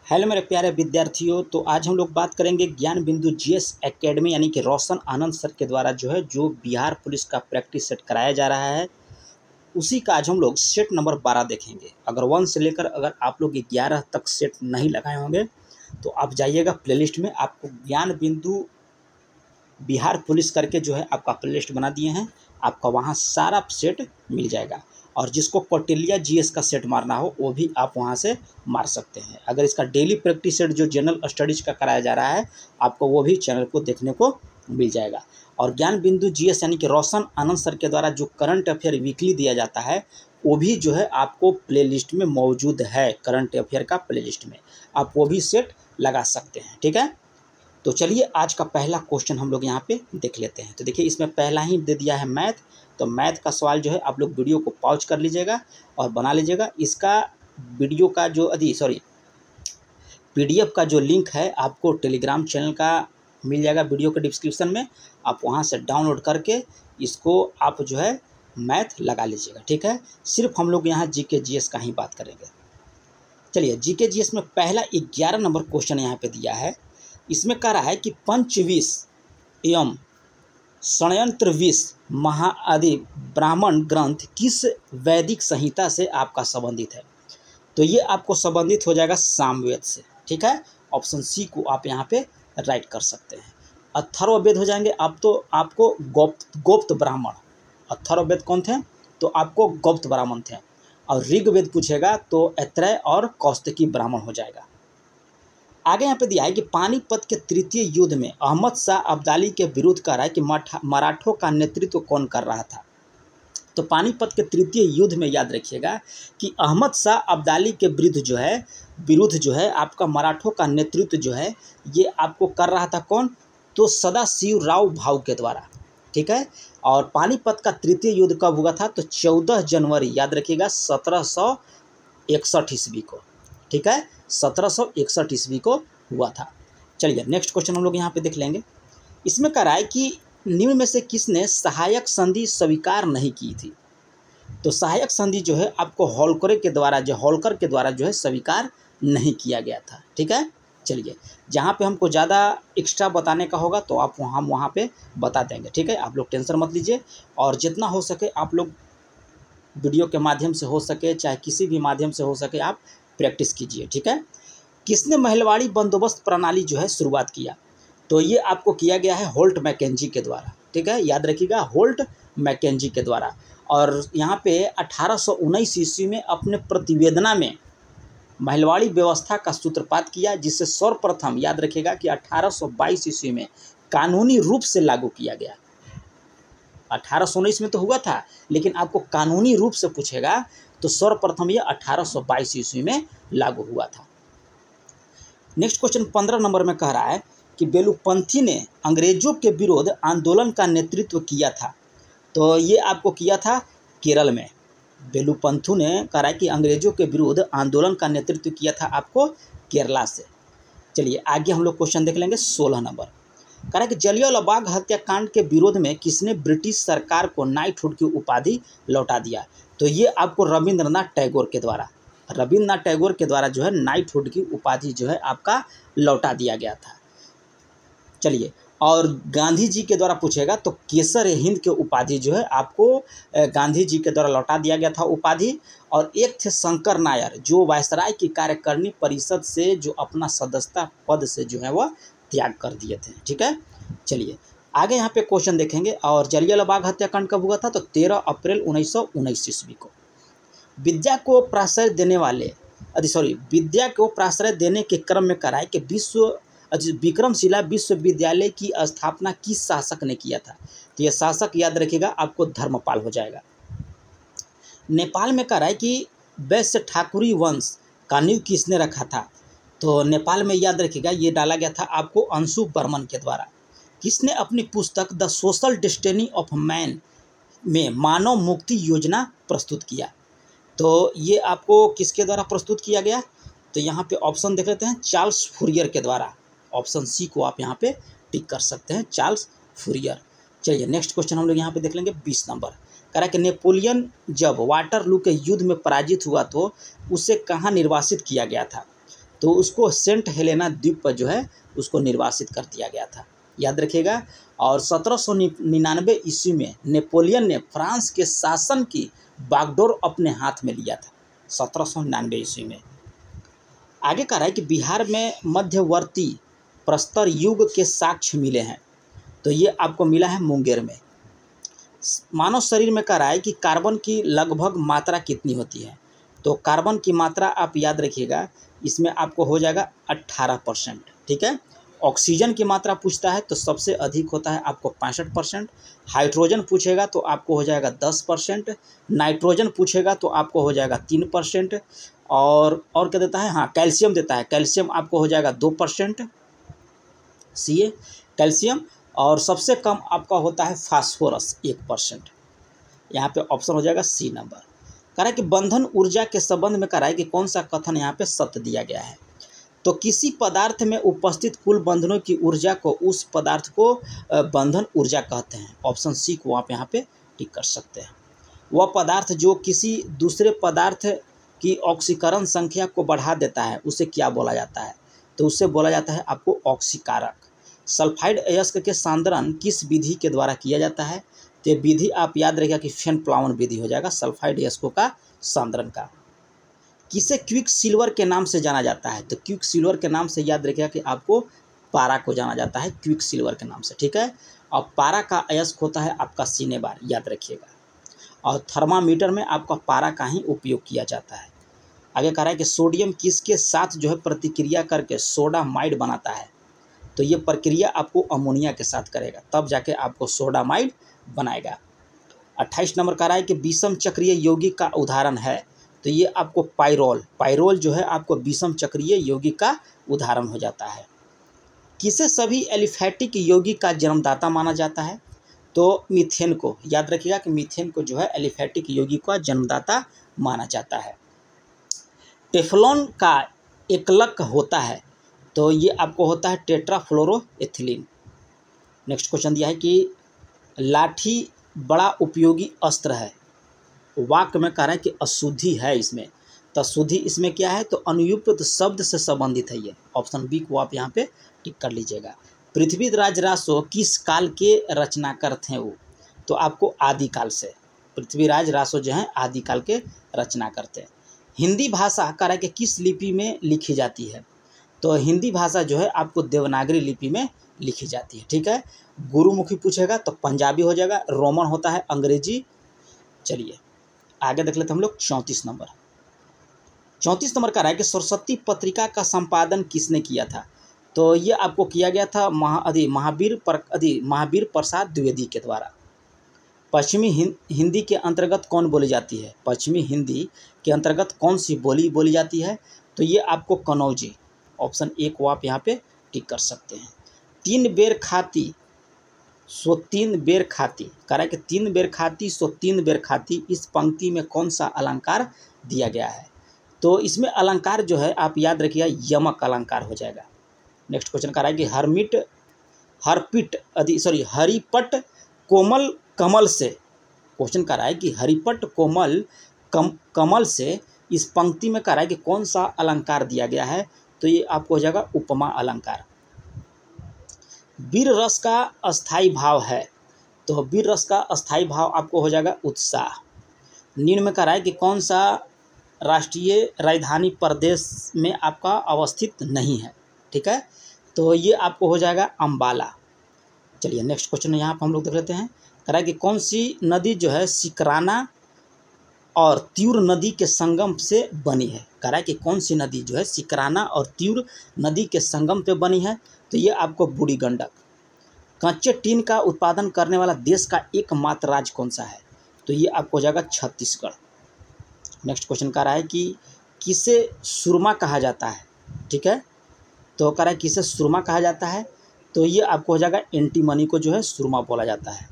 Hello मेरे प्यारे विद्यार्थियों। तो आज हम लोग बात करेंगे ज्ञान बिंदु जीएस एकेडमी यानी कि रोशन आनंद सर के द्वारा जो बिहार पुलिस का प्रैक्टिस सेट कराया जा रहा है, उसी का आज हम लोग सेट नंबर 12 देखेंगे। अगर 1 से लेकर अगर आप लोग 11 तक सेट नहीं लगाए होंगे तो आप जाइएगा प्लेलिस्ट में, आपको ज्ञान बिंदु बिहार पुलिस करके आपका प्लेलिस्ट बना दिए हैं, आपका वहाँ सारा सेट मिल जाएगा। और जिसको कौटिल्य जीएस का सेट मारना हो वो भी आप वहाँ से मार सकते हैं। अगर इसका डेली प्रैक्टिस सेट जो जनरल स्टडीज़ का कराया जा रहा है, आपको वो भी चैनल को देखने को मिल जाएगा। और ज्ञान बिंदु जीएस यानी कि रोशन आनंद सर के द्वारा जो करंट अफेयर वीकली दिया जाता है, वो भी आपको प्लेलिस्ट में मौजूद है। करंट अफेयर का प्लेलिस्ट में आप वो भी सेट लगा सकते हैं। ठीक है, तो चलिए आज का पहला क्वेश्चन हम लोग यहाँ पे देख लेते हैं। तो देखिए इसमें पहला ही दे दिया है मैथ। तो मैथ का सवाल आप लोग वीडियो को पॉज कर लीजिएगा और बना लीजिएगा। इसका वीडियो का पीडीएफ का जो लिंक है आपको टेलीग्राम चैनल का मिल जाएगा वीडियो के डिस्क्रिप्शन में। आप वहाँ से डाउनलोड करके इसको आप मैथ लगा लीजिएगा। ठीक है, सिर्फ हम लोग यहाँ जीके जीएस का ही बात करेंगे। चलिए जीके जीएस में पहला 11 नंबर क्वेश्चन यहाँ पे दिया है। इसमें कह रहा है कि पंचविश एवं षड्यंत्र विष महाआदि ब्राह्मण ग्रंथ किस वैदिक संहिता से आपका संबंधित है। तो ये आपको संबंधित हो जाएगा सामवेद से। ठीक है, ऑप्शन सी को आप यहाँ पे राइट कर सकते हैं। अथर्ववेद हो जाएंगे आप, तो आपको गुप्त ब्राह्मण। अथर्ववेद कौन थे? तो आपको गुप्त ब्राह्मण थे। और ऋग्वेद पूछेगा तो ऐत्रेय और कौशिकी ब्राह्मण हो जाएगा। आगे यहाँ पे दिया है कि पानीपत के तृतीय युद्ध में अहमद शाह अब्दाली के विरुद्ध कर रहा है कि मराठों का नेतृत्व कौन कर रहा था। तो पानीपत के तृतीय युद्ध में याद रखिएगा कि अहमद शाह अब्दाली के विरुद्ध आपका मराठों का नेतृत्व ये आपको कर रहा था कौन? तो सदाशिव राव भाऊ के द्वारा। ठीक है, और पानीपत का तृतीय युद्ध कब हुआ था? तो 14 जनवरी याद रखिएगा 1761 ईस्वी को। ठीक है, 1761 ईस्वी को हुआ था। चलिए नेक्स्ट क्वेश्चन हम लोग यहाँ पे देख लेंगे। इसमें कह रहा है कि निम्न में से किसने सहायक संधि स्वीकार नहीं की थी। तो सहायक संधि आपको होल्कर के द्वारा स्वीकार नहीं किया गया था। ठीक है, चलिए जहाँ पे हमको ज़्यादा एक्स्ट्रा बताने का होगा तो हम वहाँ पे बता देंगे। ठीक है, आप लोग टेंशन मत लीजिए और जितना हो सके आप लोग वीडियो के माध्यम से हो सके चाहे किसी भी माध्यम से हो सके आप प्रैक्टिस कीजिए। ठीक है, किसने महलवाड़ी बंदोबस्त प्रणाली शुरुआत किया? तो ये आपको किया गया है होल्ट मैकेंजी के द्वारा। ठीक है, याद रखिएगा होल्ट मैकेंजी के द्वारा। और यहाँ पे 1819 ईस्वी में अपने प्रतिवेदना में महलवाड़ी व्यवस्था का सूत्रपात किया, जिससे सर्वप्रथम याद रखिएगा कि 1822 ईस्वी में कानूनी रूप से लागू किया गया। 1819 में तो हुआ था, लेकिन आपको कानूनी रूप से पूछेगा तो सर्वप्रथम ये 1822 ईस्वी में लागू हुआ था। नेक्स्ट क्वेश्चन 15 नंबर में कह रहा है कि बेलूपंथी ने अंग्रेजों के विरोध आंदोलन का नेतृत्व किया था। तो ये आपको किया था केरल में। बेलूपंथू ने कह रहा है कि अंग्रेजों के विरुद्ध आंदोलन का नेतृत्व किया था आपको केरला से। चलिए आगे हम लोग क्वेश्चन देख लेंगे 16 नंबर। कह रहा है कि जलियांवाला बाग हत्याकांड के विरोध में किसने ब्रिटिश सरकार को नाइटहुड की उपाधि लौटा दिया। तो ये आपको रविंद्रनाथ टैगोर के द्वारा नाइटहुड की उपाधि आपका लौटा दिया गया था। चलिए, और गांधी जी के द्वारा पूछेगा तो केसर हिंद के उपाधि आपको गांधी जी के द्वारा लौटा दिया गया था उपाधि। और एक थे शंकर नायर जो वायसराय की कार्यकारिणी परिषद से अपना सदस्यता पद से वह त्याग कर दिए थे। ठीक है, चलिए आगे यहाँ पे क्वेश्चन देखेंगे। और जलियांवाला बाग हत्याकांड कब हुआ था? तो 13 अप्रैल 1919 ईस्वी को। विद्या को प्राश्रय देने के क्रम में कराए कि विक्रमशिला विश्वविद्यालय की स्थापना किस शासक ने किया था। तो यह शासक याद रखिएगा आपको धर्मपाल हो जाएगा। नेपाल में कह रहा है कि वैश्य ठाकुरी वंश का नींव किसने रखा था। तो नेपाल में याद रखिएगा ये डाला गया था आपको अंशु बर्मन के द्वारा। किसने अपनी पुस्तक the social destiny of man में मानव मुक्ति योजना प्रस्तुत किया। तो ये आपको किसके द्वारा प्रस्तुत किया गया? तो यहाँ पे ऑप्शन देख लेते हैं, चार्ल्स फूरियर के द्वारा। ऑप्शन सी को आप यहाँ पे टिक कर सकते हैं, चार्ल्स फूरियर। चलिए नेक्स्ट क्वेश्चन हम लोग यहाँ पे देख लेंगे 20 नंबर। कह रहा है कि नेपोलियन जब वाटरलू के युद्ध में पराजित हुआ तो उसे कहाँ निर्वासित किया गया था। तो उसको सेंट हेलेना द्वीप पर जो है उसको निर्वासित कर दिया गया था, याद रखिएगा। और 1799 ईस्वी में नेपोलियन ने फ्रांस के शासन की बागडोर अपने हाथ में लिया था, 1799 ईस्वी में। आगे कह रहा है कि बिहार में मध्यवर्ती प्रस्तर युग के साक्ष्य मिले हैं, तो ये आपको मिला है मुंगेर में। मानव शरीर में कह रहा है कि कार्बन की लगभग मात्रा कितनी होती है, तो कार्बन की मात्रा आप याद रखिएगा, इसमें आपको हो जाएगा 18%, ठीक है। ऑक्सीजन की मात्रा पूछता है तो सबसे अधिक होता है आपको 65%। हाइड्रोजन पूछेगा तो आपको हो जाएगा 10%। नाइट्रोजन पूछेगा तो आपको हो जाएगा 3%। और क्या देता है, हाँ कैल्शियम देता है, कैल्शियम आपको हो जाएगा 2%, Ca कैल्शियम। और सबसे कम आपका होता है फास्फोरस 1%। यहाँ पे ऑप्शन हो जाएगा सी नंबर। कह रहा है कि बंधन ऊर्जा के संबंध में कह रहा है कि कौन सा कथन यहाँ पे सत्य दिया गया है, तो किसी पदार्थ में उपस्थित कुल बंधनों की ऊर्जा को उस पदार्थ को बंधन ऊर्जा कहते हैं। ऑप्शन सी को आप यहाँ पे टिक कर सकते हैं। वह पदार्थ जो किसी दूसरे पदार्थ की ऑक्सीकरण संख्या को बढ़ा देता है उसे क्या बोला जाता है, तो उससे बोला जाता है आपको ऑक्सीकारक। सल्फाइड अयस्क के सांद्रण किस विधि के द्वारा किया जाता है, तो विधि आप याद रखिएगा कि फेन प्लावन विधि हो जाएगा सल्फाइड अयस्कों का सांद्रण का। किसे क्विक सिल्वर के नाम से जाना जाता है, तो क्विक सिल्वर के नाम से याद रखिएगा कि आपको पारा को जाना जाता है क्विक सिल्वर के नाम से, ठीक है। और पारा का अयस्क होता है आपका सिनेबार, याद रखिएगा। और थर्मामीटर में आपका पारा का ही उपयोग किया जाता है। आगे कह रहा है कि सोडियम किसके साथ जो है प्रतिक्रिया करके सोडामाइड बनाता है, तो ये प्रक्रिया आपको अमोनिया के साथ करेगा, तब जाके आपको सोडामाइड बनाएगा। 28 नंबर कह रहा है कि विषम चक्रीय यौगिक का उदाहरण है, तो ये आपको पाइरोल जो है आपको विषम चक्रीय यौगिक का उदाहरण हो जाता है। किसे सभी एलिफैटिक यौगिक का जन्मदाता माना जाता है, तो मीथेन को, याद रखिएगा कि मीथेन को जो है एलिफैटिक यौगिक का जन्मदाता माना जाता है। टेफ्लॉन का एकलक होता है, तो ये आपको होता है टेट्राफ्लोरोएथिलीन। नेक्स्ट क्वेश्चन दिया है कि लाठी बड़ा उपयोगी अस्त्र है, वाक्य में कह रहा है कि अशुद्धि है इसमें, तो अशुद्धि इसमें क्या है, तो अनुयुक्त शब्द से संबंधित है ये। ऑप्शन बी को आप यहाँ पे टिक कर लीजिएगा। पृथ्वीराज रासो किस काल के रचनाकार थे वो, तो आपको आदिकाल से, पृथ्वीराज रासो जो हैं आदिकाल के रचनाकार थे। हिंदी भाषा कह रहा है कि किस लिपि में लिखी जाती है, तो हिंदी भाषा जो है आपको देवनागरी लिपि में लिखी जाती है, ठीक है। गुरुमुखी पूछेगा तो पंजाबी हो जाएगा, रोमन होता है अंग्रेजी। चलिए आगे देख लेते हम लोग 34 नंबर। 34 नंबर का रहा है कि सरस्वती पत्रिका का संपादन किसने किया था, तो ये आपको किया गया था महावीर प्रसाद द्विवेदी के द्वारा। पश्चिमी हिंदी के अंतर्गत कौन बोली जाती है, पश्चिमी हिंदी के अंतर्गत कौन सी बोली बोली जाती है, तो ये आपको कनौजी। ऑप्शन ए को आप यहाँ पे टिक कर सकते हैं। 3 बेर खाती सो 3 बेर खाती, कह रहा है कि 3 बेर खाती सो 3 बेर खाती, इस पंक्ति में कौन सा अलंकार दिया गया है, तो इसमें अलंकार जो है आप याद रखिएगा यमक अलंकार हो जाएगा। नेक्स्ट क्वेश्चन कह रहा है कि हरिपट कोमल कमल से, क्वेश्चन कह रहा है कि हरिपट कोमल कमल से इस पंक्ति में कह रहा है कि कौन सा अलंकार दिया गया है, तो ये आपको हो जाएगा उपमा अलंकार। वीर रस का अस्थाई भाव है, तो वीर रस का अस्थाई भाव आपको हो जाएगा उत्साह। निम्न में कह रहा है कि कौन सा राष्ट्रीय राजधानी प्रदेश में आपका अवस्थित नहीं है, ठीक है, तो ये आपको हो जाएगा अम्बाला। चलिए नेक्स्ट क्वेश्चन यहाँ पर हम लोग देख लेते हैं। कह रहा है कि कौन सी नदी जो है सिकराना और त्यूर नदी के संगम से बनी है, कह रहा है कि कौन सी नदी जो है सिकराना और त्यूर नदी के संगम पे बनी है, तो ये आपको बूढ़ी गंडक। कच्चे टीन का उत्पादन करने वाला देश का एकमात्र राज्य कौन सा है, तो ये आपको हो जाएगा छत्तीसगढ़। नेक्स्ट क्वेश्चन कह रहा है कि किसे सुरमा कहा जाता है, ठीक है, तो कह रहा है किसे सुरमा कहा जाता है, तो ये आपको हो जाएगा एंटीमनी को जो है सुरमा बोला जाता है।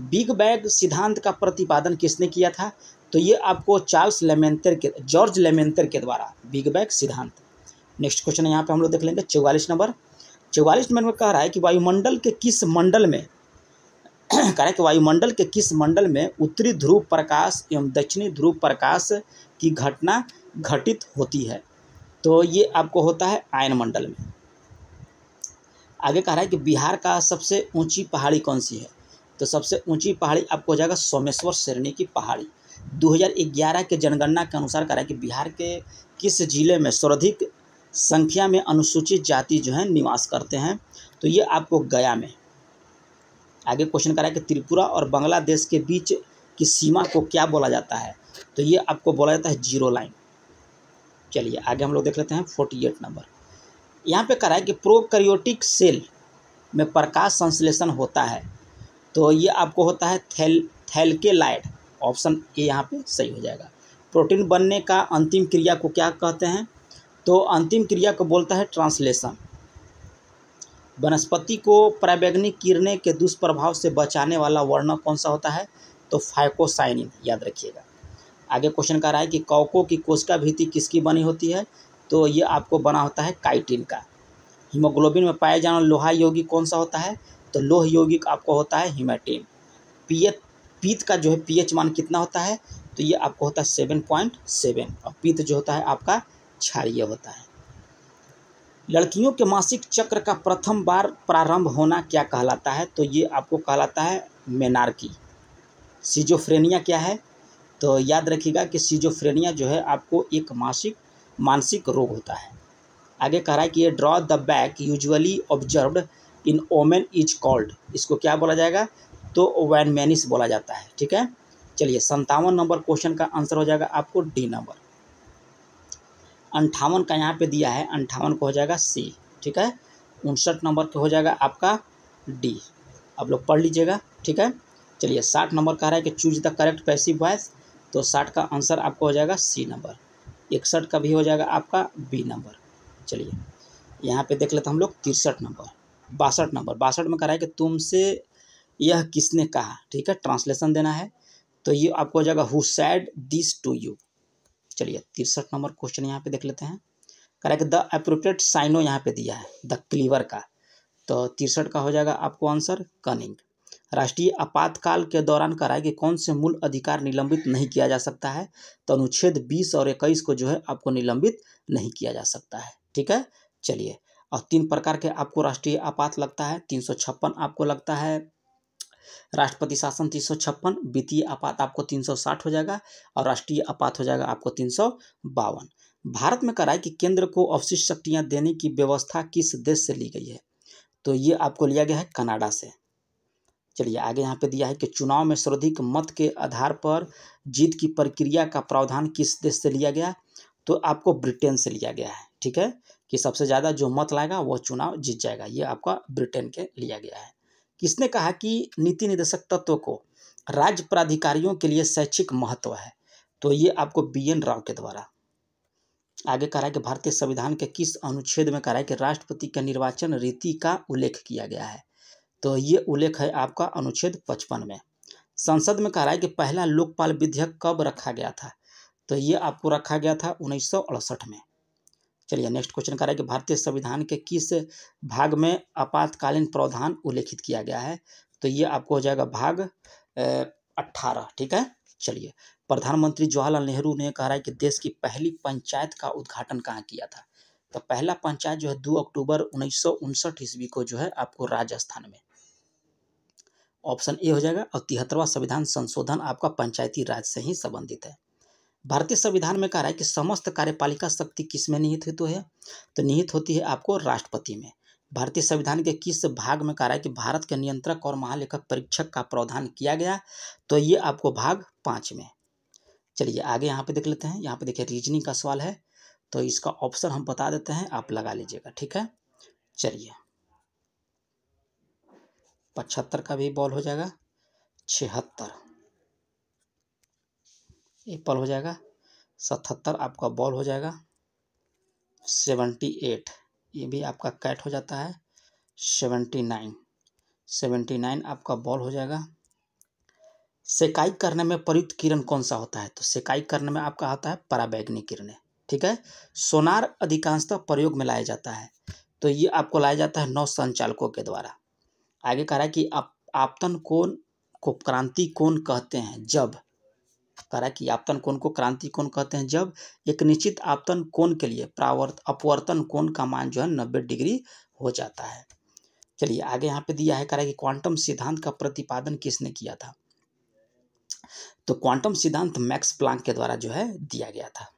बिग बैंग सिद्धांत का प्रतिपादन किसने किया था, तो ये आपको जॉर्ज लेमेंतर के द्वारा बिग बैंग सिद्धांत। नेक्स्ट क्वेश्चन यहाँ पे हम लोग देख लेंगे 44 नंबर। 44 नंबर में कह रहा है कि वायुमंडल के किस मंडल में कह रहा है कि वायुमंडल के किस मंडल में उत्तरी ध्रुव प्रकाश एवं दक्षिणी ध्रुव प्रकाश की घटना घटित होती है, तो ये आपको होता है आयन मंडल में। आगे कह रहा है कि बिहार का सबसे ऊंची पहाड़ी कौन सी है, तो सबसे ऊंची पहाड़ी आपको हो जाएगा सोमेश्वर श्रेणी की पहाड़ी। 2011 के जनगणना के अनुसार कह रहा है कि बिहार के किस जिले में सर्वाधिक संख्या में अनुसूचित जाति जो है निवास करते हैं, तो ये आपको गया में। आगे क्वेश्चन कर रहा है कि त्रिपुरा और बांग्लादेश के बीच की सीमा को क्या बोला जाता है, तो ये आपको बोला जाता है जीरो लाइन। चलिए आगे हम लोग देख लेते हैं 48 नंबर। यहाँ पे कह रहा है कि प्रोकैरियोटिक सेल में प्रकाश संश्लेषण होता है, तो ये आपको होता है थैलेकेलाइड। ऑप्शन ए यहाँ पे सही हो जाएगा। प्रोटीन बनने का अंतिम क्रिया को क्या कहते हैं, तो अंतिम क्रिया को बोलता है ट्रांसलेशन। वनस्पति को पराबैंगनी किरणें के दुष्प्रभाव से बचाने वाला वर्णक कौन सा होता है, तो फाइकोसाइनिन, याद रखिएगा। आगे क्वेश्चन कर रहा है कि कवकों की कोशिका भित्ति किसकी बनी होती है, तो ये आपको बना होता है काइटिन का। हीमोग्लोबिन में पाया जाने वाला लोहा यौगिक कौन सा होता है, तो लोह यौगिक आपको होता है हीमेटिन। पीत का जो है पीएच मान कितना होता है, तो ये आपको होता है 7.7, और पीत जो होता है आपका क्षारीय होता है। लड़कियों के मासिक चक्र का प्रथम बार प्रारंभ होना क्या कहलाता है, तो ये आपको कहलाता है मेनार्की। सिजोफ्रेनिया क्या है, तो याद रखिएगा कि सिजोफ्रेनिया जो है आपको एक मानसिक रोग होता है। आगे कह रहा है कि ये draw the back usually observed in women is called, इसको क्या बोला जाएगा, तो वैनमेनिस बोला जाता है। ठीक है, चलिए 57 नंबर क्वेश्चन का आंसर हो जाएगा आपको डी नंबर। 58 का यहाँ पे दिया है, 58 को हो जाएगा सी। ठीक है, 59 नंबर को हो जाएगा आपका डी। आप लोग पढ़ लीजिएगा। ठीक है, चलिए 60 नंबर कह रहा है कि choose the correct passive voice, तो 60 का आंसर आपको हो जाएगा सी नंबर। 61 का भी हो जाएगा आपका बी नंबर। चलिए यहाँ पे देख लेते हम लोग 63 नंबर। 62 नंबर, 62 में कह रहा है कि तुमसे यह किसने कहा। ठीक है, ट्रांसलेशन देना है, तो ये आपको हो जाएगा who said this to you. चलिए 63 नंबर क्वेश्चन यहाँ पे देख लेते हैं। कह रहा है कि द एप्रोप्रिएट साइनो यहाँ पे दिया है द क्लीवर का, तो 63 का हो जाएगा आपको आंसर कनिंग। राष्ट्रीय आपातकाल के दौरान कह रहा है कि कौन से मूल अधिकार निलंबित नहीं किया जा सकता है, तो अनुच्छेद 20 और 21 को जो है आपको निलंबित नहीं किया जा सकता है। ठीक है, चलिए, और 3 प्रकार के आपको राष्ट्रीय आपात लगता है। 356 आपको लगता है राष्ट्रपति शासन 356, वित्तीय आपात आपको 360 हो जाएगा, और राष्ट्रीय आपात हो जाएगा आपको 352। भारत में कह रहा है कि केंद्र को अवशिष्ट शक्तियां देने की व्यवस्था किस देश से ली गई है, तो ये आपको लिया गया है कनाडा से। चलिए आगे यहाँ पे दिया है कि चुनाव में सर्वाधिक मत के आधार पर जीत की प्रक्रिया का प्रावधान किस देश से लिया गया, तो आपको ब्रिटेन से लिया गया है। ठीक है, कि सबसे ज़्यादा जो मत लाएगा वो चुनाव जीत जाएगा, ये आपका ब्रिटेन के लिया गया है। किसने कहा कि नीति निर्देशक तत्व को राज्य प्राधिकारियों के लिए शैक्षिक महत्व है, तो ये आपको BN राव के द्वारा। आगे कह रहा है कि भारतीय संविधान के किस अनुच्छेद में कह रहा है कि राष्ट्रपति के निर्वाचन रीति का उल्लेख किया गया है, तो ये उल्लेख है आपका अनुच्छेद 55 में। संसद में कह रहा है कि पहला लोकपाल विधेयक कब रखा गया था, तो ये आपको रखा गया था 1968 में। चलिए नेक्स्ट क्वेश्चन कह रहा है कि भारतीय संविधान के किस भाग में आपातकालीन प्रावधान उल्लेखित किया गया है, तो ये आपको हो जाएगा भाग 18। ठीक है, चलिए प्रधानमंत्री जवाहरलाल नेहरू ने कह रहा है कि देश की पहली पंचायत का उद्घाटन कहाँ किया था, तो पहला पंचायत जो है 2 अक्टूबर 1959 ईस्वी को जो है आपको राजस्थान में। ऑप्शन ए हो जाएगा, और 73वां संविधान संशोधन आपका पंचायती राज से ही संबंधित है। भारतीय संविधान में कह रहा है कि समस्त कार्यपालिका शक्ति किस में निहित हेतु है, तो निहित होती है आपको राष्ट्रपति में। भारतीय संविधान के किस भाग में कह रहा है कि भारत के नियंत्रक और महालेखक परीक्षक का प्रावधान किया गया, तो ये आपको भाग 5 में। चलिए आगे यहाँ पे देख लेते हैं। यहाँ पे देखिए रीजनिंग का सवाल है, तो इसका ऑप्शन हम बता देते हैं, आप लगा लीजिएगा। ठीक है, चलिए 75 का भी बॉल हो जाएगा, 76 एप्पल हो जाएगा, 77 आपका बॉल हो जाएगा, 78 ये भी आपका कैट हो जाता है, 79 आपका बॉल हो जाएगा। सेकाई करने में प्रयुक्त किरण कौन सा होता है, तो सेकाई करने में आपका आता है पराबैंगनी किरणें। ठीक है, सोनार अधिकांशतः प्रयोग में लाया जाता है, तो ये आपको लाया जाता है नौ संचालकों के द्वारा। आगे कह रहा है कि आपतन कोण को क्रांति कोण कहते हैं जब कह रहा है कि आपतन कोण को क्रांति कोण कहते हैं जब एक निश्चित आपतन कोण के लिए अपवर्तन कोण का मान जो है 90 डिग्री हो जाता है। चलिए आगे यहाँ पे दिया है, कह रहा है कि क्वांटम सिद्धांत का प्रतिपादन किसने किया था। तो क्वांटम सिद्धांत मैक्स प्लांक के द्वारा जो है दिया गया था।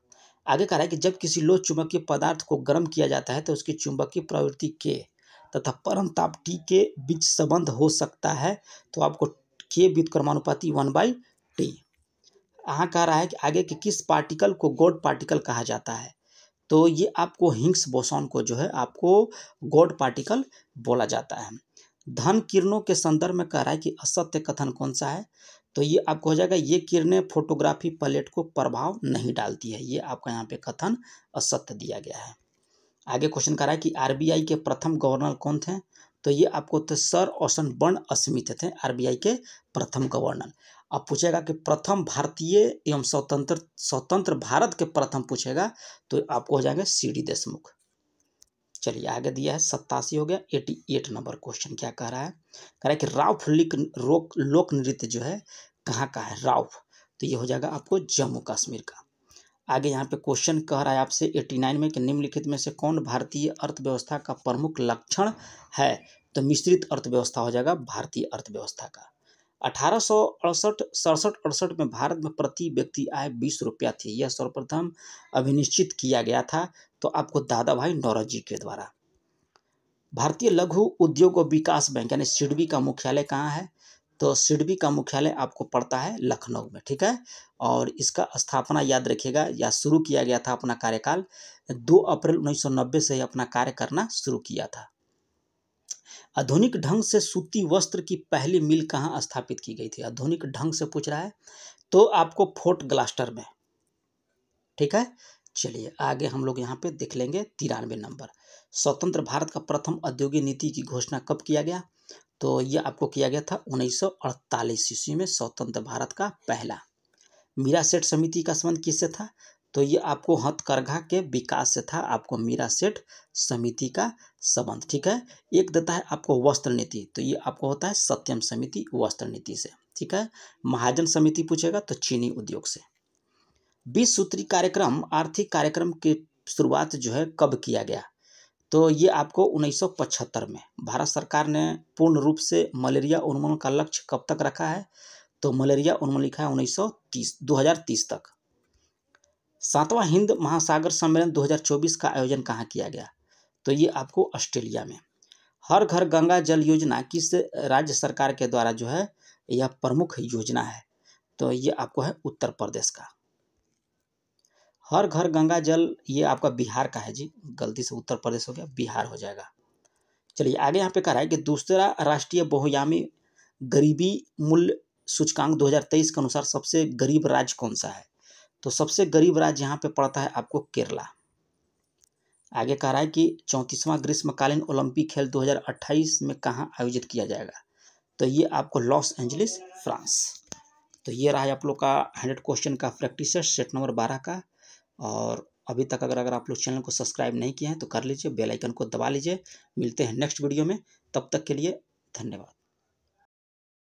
आगे कह रहा है कि जब किसी लोह चुंबकीय पदार्थ को गर्म किया जाता है तो उसकी चुंबकीय प्रवृत्ति के तथा परम ताप T के बीच संबंध हो सकता है। तो आपको के व्युत्क्रमानुपाती 1/T। यहाँ कह रहा है कि आगे के किस पार्टिकल को गॉड पार्टिकल कहा जाता है। तो ये आपको हिग्स बोसॉन को जो है आपको गॉड पार्टिकल बोला जाता है। धन किरणों के संदर्भ में कह रहा है कि असत्य कथन कौन सा है। तो ये आपको हो जाएगा, ये किरणें फोटोग्राफी प्लेट को प्रभाव नहीं डालती है। ये आपका यहाँ पे कथन असत्य दिया गया है। आगे क्वेश्चन कर रहा है कि आरबीआई के प्रथम गवर्नर कौन थे। तो ये आपको तो सर ओशन बर्न स्मिथ थे आरबीआई के प्रथम गवर्नर। अब पूछेगा कि प्रथम भारतीय एवं स्वतंत्र भारत के प्रथम पूछेगा तो आपको हो जाएगा सीडी देशमुख। चलिए आगे दिया है 87 हो गया। 88 नंबर क्वेश्चन क्या कह रहा है, कह रहा है कि राउफ लोक नृत्य जो है कहाँ का है राउफ। तो ये हो जाएगा आपको जम्मू कश्मीर का। आगे यहाँ पे क्वेश्चन कह रहा है आपसे 89 में कि निम्नलिखित में से कौन भारतीय अर्थव्यवस्था का प्रमुख लक्षण है। तो मिश्रित अर्थव्यवस्था हो जाएगा भारतीय अर्थव्यवस्था का। 1867 में भारत में प्रति व्यक्ति आय 20 रुपया थी। यह सर्वप्रथम अभिनिश्चित किया गया था तो आपको दादा भाई नौरोजी के द्वारा। भारतीय लघु उद्योग और विकास बैंक यानी सिडबी का मुख्यालय कहाँ है। तो सिडबी का मुख्यालय आपको पड़ता है लखनऊ में, ठीक है। और इसका स्थापना याद रखिएगा या शुरू किया गया था अपना कार्यकाल 2 अप्रैल 1990 से ही अपना कार्य करना शुरू किया था। आधुनिक ढंग से सूती वस्त्र की पहली मिल कहाँ स्थापित की गई थी। आधुनिक ढंग से पूछ रहा है तो आपको फोर्ट ग्लास्टर में, ठीक है। चलिए आगे हम लोग यहाँ पे देख लेंगे 93 नंबर। स्वतंत्र भारत का प्रथम औद्योगिक नीति की घोषणा कब किया गया। तो ये आपको किया गया था 1948 ईस्वी में स्वतंत्र भारत का पहला। मीरा सेठ समिति का संबंध किससे था। तो ये आपको हथकरघा के विकास से था, आपको मीरा सेठ समिति का संबंध, ठीक है। एक देता है आपको वस्त्र नीति, तो ये आपको होता है सत्यम समिति वस्त्र नीति से, ठीक है। महाजन समिति पूछेगा तो चीनी उद्योग से। 20 सूत्री कार्यक्रम आर्थिक कार्यक्रम की शुरुआत जो है कब किया गया। तो ये आपको 1975 में। भारत सरकार ने पूर्ण रूप से मलेरिया उन्मूलन का लक्ष्य कब तक रखा है। तो मलेरिया उन्मूलन लिखा है 2030 तक। 7वां हिंद महासागर सम्मेलन 2024 का आयोजन कहाँ किया गया। तो ये आपको ऑस्ट्रेलिया में। हर घर गंगा जल योजना किस राज्य सरकार के द्वारा जो है यह प्रमुख योजना है। तो ये आपको है उत्तर प्रदेश का। हर घर गंगा जल ये आपका बिहार का है जी, गलती से उत्तर प्रदेश हो गया, बिहार हो जाएगा। चलिए आगे यहाँ पे कह रहा है कि दूसरा राष्ट्रीय बहुआयामी गरीबी मूल्य सूचकांक 2023 के अनुसार सबसे गरीब राज्य कौन सा है। तो सबसे गरीब राज्य यहाँ पे पड़ता है आपको केरला। आगे कह रहा है कि 34वां ग्रीष्मकालीन ओलंपिक खेल 2028 में कहाँ आयोजित किया जाएगा। तो ये आपको लॉस एंजलिस फ्रांस। तो ये रहा है आप लोग का 100 क्वेश्चन का प्रैक्टिस सेट नंबर 12 का। और अभी तक अगर आप लोग चैनल को सब्सक्राइब नहीं किए हैं तो कर लीजिए, बेल आइकन को दबा लीजिए। मिलते हैं नेक्स्ट वीडियो में, तब तक के लिए धन्यवाद।